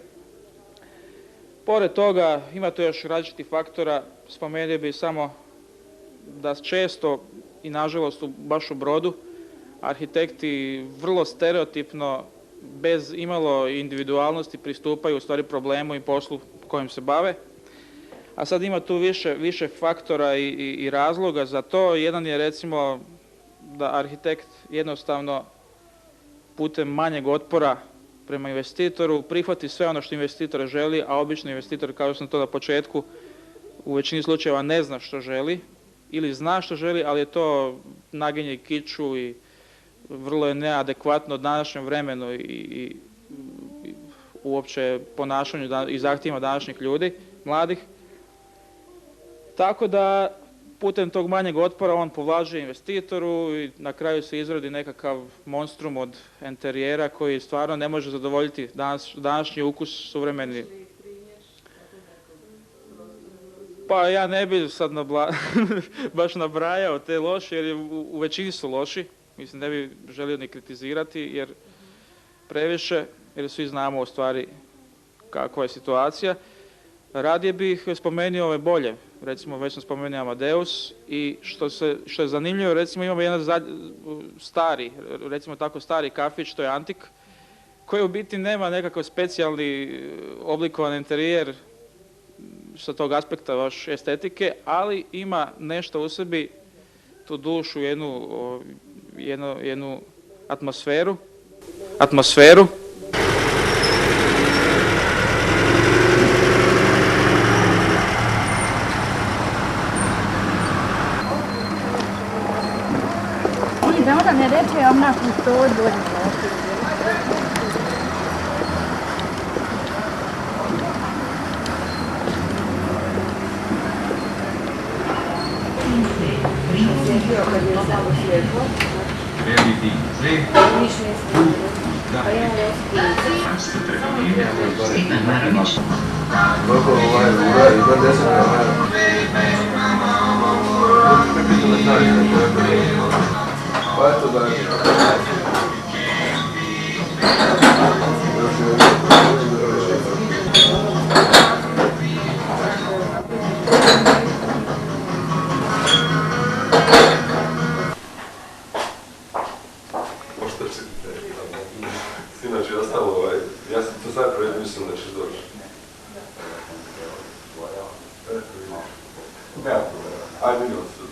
Pored toga ima tu još različitih faktora, spomenuo bih samo da često i nažalost baš u Brodu arhitekti vrlo stereotipno, bez imalo individualnosti pristupaju u stvari problemu i poslu kojim se bave. a sad ima tu više faktora i razloga za to. Jedan je recimo da arhitekt jednostavno putem manjeg otpora prema investitoru prihvati sve ono što investitor želi, a obično investitor, kao što sam to na početku, u većini slučajeva ne zna što želi ili zna što želi, ali je to naginje kiču i vrlo je neadekvatno današnjem vremenu i uopće ponašanju i zahtjevima današnjih ljudi, mladih. Tako da putem tog manjeg otpora on povlađuje investitoru i na kraju se izrodi nekakav monstrum od interijera koji stvarno ne može zadovoljiti današnji ukus suvremeni. Pa ja ne bih sad baš nabrajao te loše jer u većini su loši. Mislim, ne bih želio ni kritizirati jer previše, jer svi znamo u stvari kakva je situacija. Radije bih spomenuo ove bolje, recimo već sam spomenuo Amadeus i što je zanimljivo, recimo imamo jedan stari kafić, to je Antik, koji u biti nema nekakav specijalni oblikovan interijer sa tog aspekta baš estetike, ali ima nešto u sebi, tu dušu, jednu atmosferu. Da onda ne reče ona kulturu bolje. Sinoć je ostalo, ja sam to sad prvi mislim da ćeš doći. Ajde, vidimo se.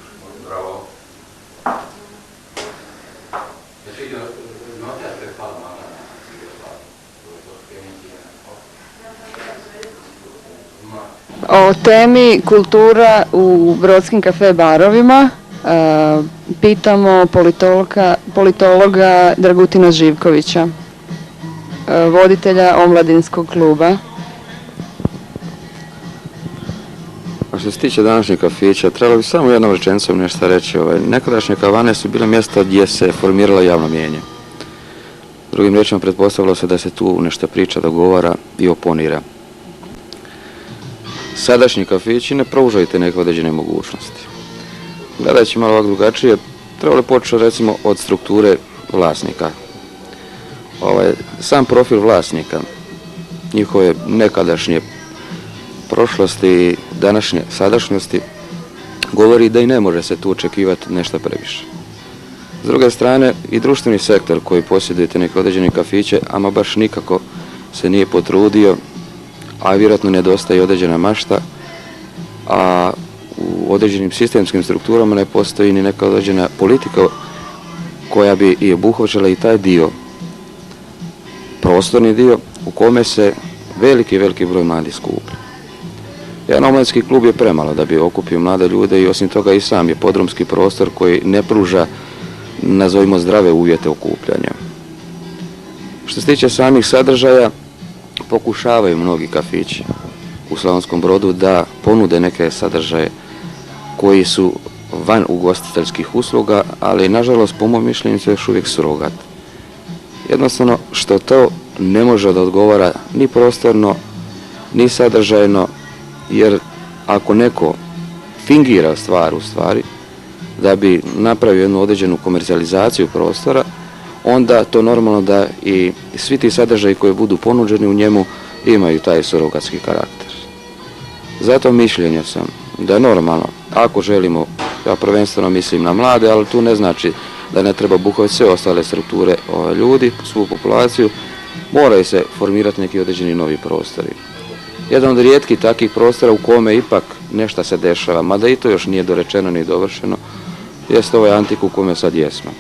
Bravo. O temi kultura u brodskim kafe barovima pitamo politologa Dragutina Živkovića, voditelja omladinskog kluba. A što se tiče današnjeg kafića, trebalo bi samo jednom rečenicom nešto reći. Nekadašnje kavane su bile mjesta gdje se formiralo javno mnijenje. Drugim riječima, pretpostavilo se da se tu nešto priča, dogovara i oponira. Sadašnji kafići ne pružaju te neke određene mogućnosti. Gledajući malo ovako drugačije, trebalo je početi recimo od strukture vlasnika. Sam profil vlasnika, njihove nekadašnje prošlosti i današnje sadašnjosti govori da i ne može se tu očekivati nešto previše. S druge strane, i društveni sektor koji posjeduje te neke određene kafiće, ama baš nikako se nije potrudio, a vjerojatno nedostaje određena mašta, a u određenim sistemskim strukturama ne postoji ni neka određena politika koja bi i obuhvaćala i taj dio, prostorni dio u kome se veliki broj mladih skuplja. Jedan omladinski klub je premalo da bi okupio mlade ljude i osim toga i sam je podrumski prostor koji ne pruža, nazovimo, zdrave uvjete okupljanja. Što se tiče samih sadržaja, pokušavaju mnogi kafići u Slavonskom Brodu da ponude neke sadržaje koji su van ugostiteljskih usluga, ali nažalost po mom mišljenju su još uvijek surogat. Jednostavno što to ne može da odgovara ni prostorno, ni sadržajno, jer ako neko fingira stvar u stvari da bi napravio jednu određenu komercijalizaciju prostora, onda to normalno da i svi ti sadržaji koji budu ponuđeni u njemu imaju taj surogatski karakter. Zato mišljenja sam da je normalno, ako želimo, ja prvenstveno mislim na mlade, ali tu ne znači da ne treba obuhvatiti sve ostale strukture ljudi, svu populaciju, moraju se formirati neki određeni novi prostori. Jedan od rijetkih takvih prostora u kome ipak nešto se dešava, mada i to još nije dorečeno ni dovršeno, jeste ovaj Antik u kome sad jesmo.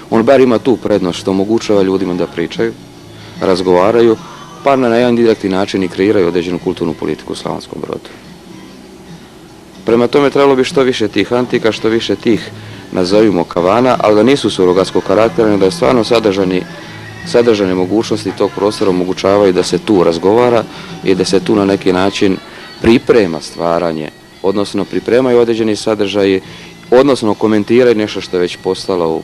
On bar ima tu prednost što omogućava ljudima da pričaju, razgovaraju, pa na jedan direktni način i kreiraju određenu kulturnu politiku u Slavonskom Brodu. Prema tome trebalo bi što više tih antika, što više tih, nazovimo, kavana, ali da nisu surogatskog karaktera, nego da je stvarno sadržane mogućnosti tog prostora omogućavaju da se tu razgovara i da se tu na neki način priprema stvaranje, odnosno pripremaju određeni sadržaji, odnosno komentiraju nešto što je već postalo u,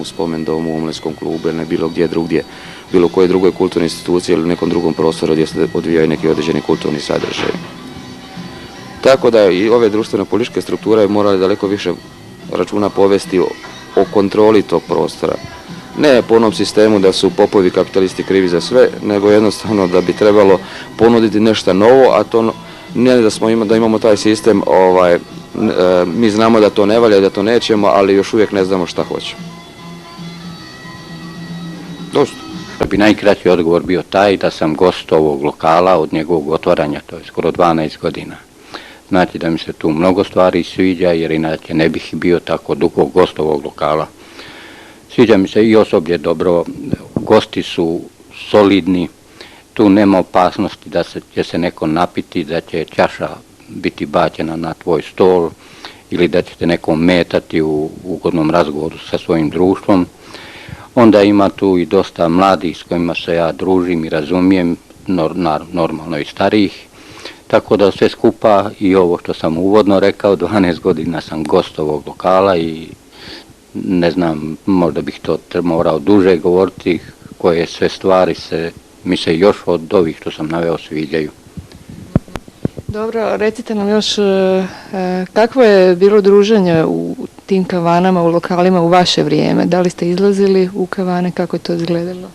u spomen domu, u omletskom klubu ili ne bilo gdje drugdje, bilo koje drugoj kulturnoj instituciji ili nekom drugom prostoru gdje se odvijaju neki određeni kulturni sadržaj. Tako da i ove društveno-političke strukture morale daleko više računa povesti o kontroli tog prostora. Ne po onom sistemu da su popovi kapitalisti krivi za sve, nego jednostavno da bi trebalo ponuditi nešto novo, a to ne da imamo taj sistem, mi znamo da to ne valja, da to nećemo, ali još uvijek ne znamo šta hoćemo. Dosta. Da bi najkraći odgovor bio taj da sam gost ovog lokala od njegovog otvaranja, to je skoro 12 godina. Znači da mi se tu mnogo stvari sviđa, jer inače ne bih bio tako dugo gost ovog lokala. Sviđa mi se i osoblje dobro, gosti su solidni, tu nema opasnosti da će se neko napiti, da će čaša biti bačena na tvoj stol ili da će te neko metati u ugodnom razgovoru sa svojim društvom. Onda ima tu i dosta mladih s kojima se ja družim i razumijem, normalno i starijih. Tako da sve skupa i ovo što sam uvodno rekao, 12 godina sam gost ovog lokala i ne znam, možda bih to morao duže govoriti, koje sve stvari mi se još od ovih što sam naveo sviđaju. Dobro, recite nam još kakvo je bilo druženje u tim kavanama, u lokalima u vaše vrijeme? Da li ste izlazili u kavane, kako je to izgledalo?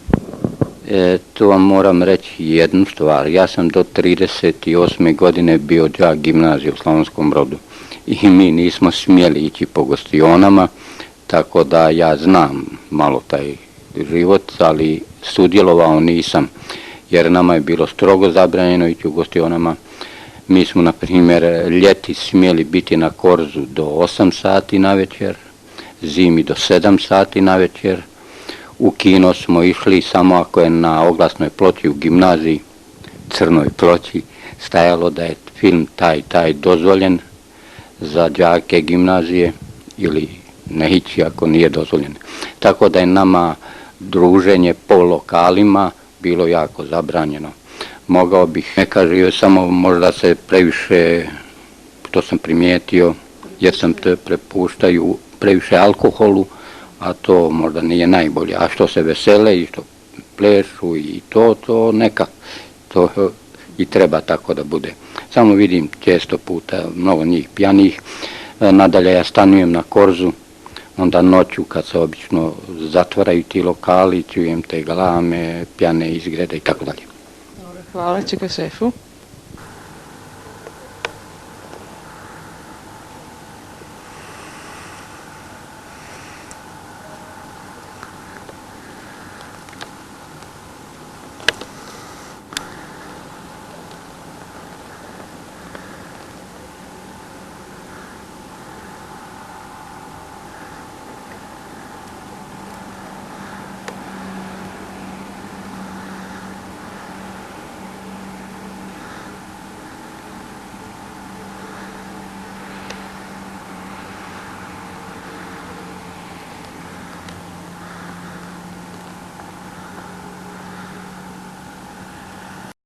Tu vam moram reći jednu stvar. Ja sam do 38. godine bio đak gimnazije u Slavonskom Brodu i mi nismo smjeli ići po gostionama, tako da ja znam malo taj život, ali sudjelovao nisam, jer nama je bilo strogo zabranjeno ići u gostionama. Mi smo, na primjer, ljeti smjeli biti na Korzu do 8 sati na večer, zimi do 7 sati na večer. U kino smo išli samo ako je na oglasnoj ploči u gimnaziji, crnoj ploči, stajalo da je film taj dozvoljen za đake gimnazije ili ne ići ako nije dozvoljen. Tako da je nama druženje po lokalima bilo jako zabranjeno. Mogao bih, ne kažem, samo možda se previše, što sam primijetio, jer sam te prepuštaju previše alkoholu, a to možda nije najbolje. A što se vesele i što plešu i to neka. To i treba tako da bude. Samo vidim često puta mnogo njih pijanih. Nadalje ja stanujem na Korzu, onda noću kad se obično zatvaraju ti lokali, čujem te galame, pijane izgrede i tako dalje. Hvala, čeka šefu.